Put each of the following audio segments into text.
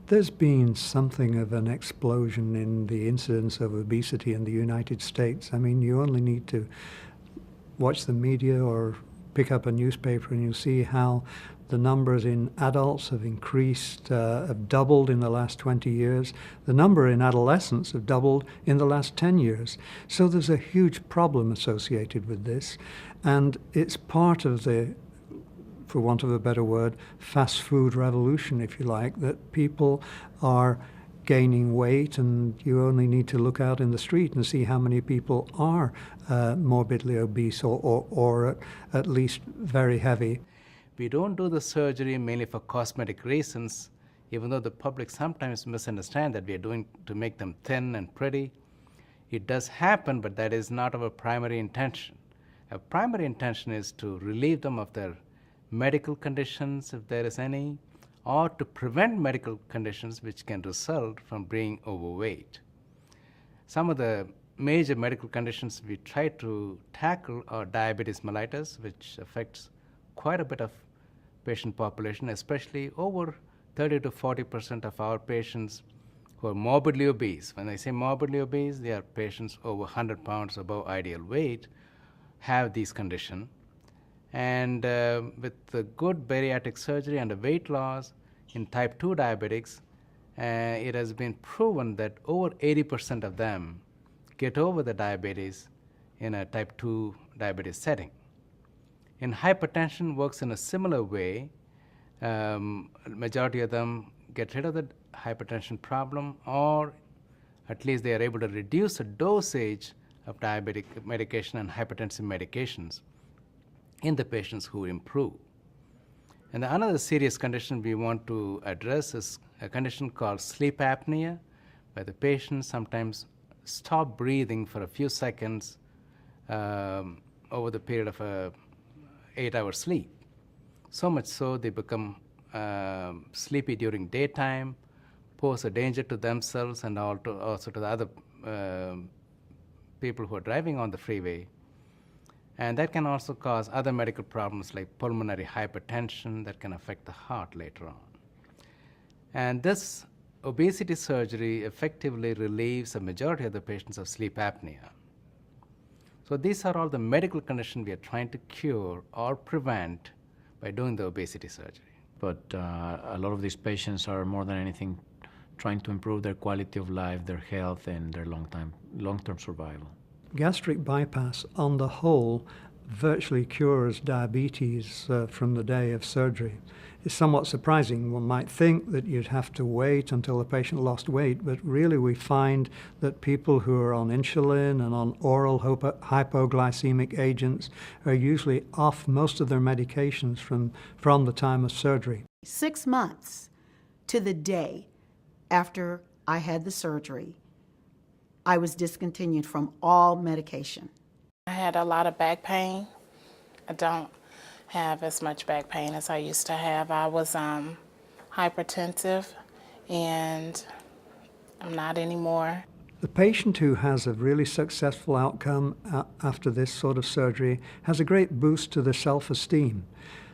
There's been something of an explosion in the incidence of obesity in the United States. I mean, you only need to watch the media or pick up a newspaper and you'll see how the numbers in adults have increased, have doubled in the last 20 years. The number in adolescents have doubled in the last 10 years. So there's a huge problem associated with this, and it's part of the, for want of a better word, fast food revolution, if you like, that people are gaining weight, and you only need to look out in the street and see how many people are morbidly obese or at least very heavy. We don't do the surgery mainly for cosmetic reasons, even though the public sometimes misunderstand that we are doing to make them thin and pretty. It does happen, but that is not our primary intention. Our primary intention is to relieve them of their medical conditions, if there is any, or to prevent medical conditions which can result from being overweight. Some of the major medical conditions we try to tackle are diabetes mellitus, which affects quite a bit of patient population, especially over 30 to 40% of our patients who are morbidly obese. When I say morbidly obese, they are patients over 100 pounds above ideal weight, have these conditions. And with the good bariatric surgery and the weight loss in type 2 diabetics, it has been proven that over 80% of them get over the diabetes in a type 2 diabetes setting. In hypertension works in a similar way. Majority of them get rid of the hypertension problem, or at least they are able to reduce the dosage of diabetic medication and hypertensive medications in the patients who improve. And another serious condition we want to address is a condition called sleep apnea, where the patients sometimes stop breathing for a few seconds over the period of a 8-hour sleep. So much so they become sleepy during daytime, pose a danger to themselves and also to the other people who are driving on the freeway. And that can also cause other medical problems like pulmonary hypertension that can affect the heart later on. And this obesity surgery effectively relieves a majority of the patients of sleep apnea. So these are all the medical conditions we are trying to cure or prevent by doing the obesity surgery. But a lot of these patients are more than anything trying to improve their quality of life, their health, and their long-term survival. Gastric bypass, on the whole, virtually cures diabetes from the day of surgery. It's somewhat surprising. One might think that you'd have to wait until the patient lost weight, but really we find that people who are on insulin and on oral hypoglycemic agents are usually off most of their medications from the time of surgery. 6 months to the day after I had the surgery, I was discontinued from all medication. I had a lot of back pain. I don't have as much back pain as I used to have. I was hypertensive, and I'm not anymore. The patient who has a really successful outcome after this sort of surgery has a great boost to their self-esteem.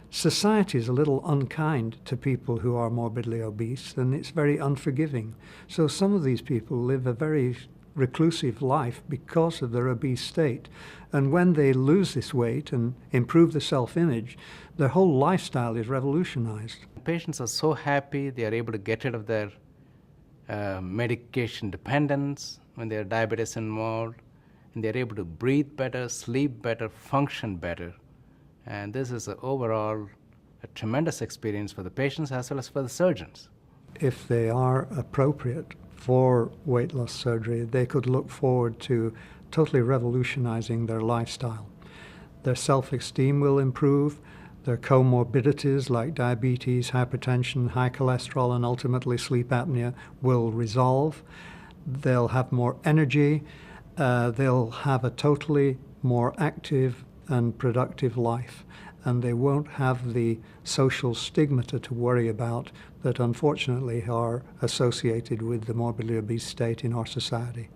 Society is a little unkind to people who are morbidly obese, and it's very unforgiving. So some of these people live a very reclusive life because of their obese state. And when they lose this weight and improve the self-image, their whole lifestyle is revolutionized. Patients are so happy they are able to get rid of their medication dependence when there are diabetes involved, and they're able to breathe better, sleep better, function better. And this is overall a tremendous experience for the patients as well as for the surgeons. If they are appropriate for weight loss surgery, they could look forward to totally revolutionizing their lifestyle. Their self-esteem will improve, their comorbidities like diabetes, hypertension, high cholesterol, and ultimately sleep apnea will resolve. They'll have more energy, they'll have a totally more active and productive life, and they won't have the social stigmata to worry about that unfortunately are associated with the morbidly obese state in our society.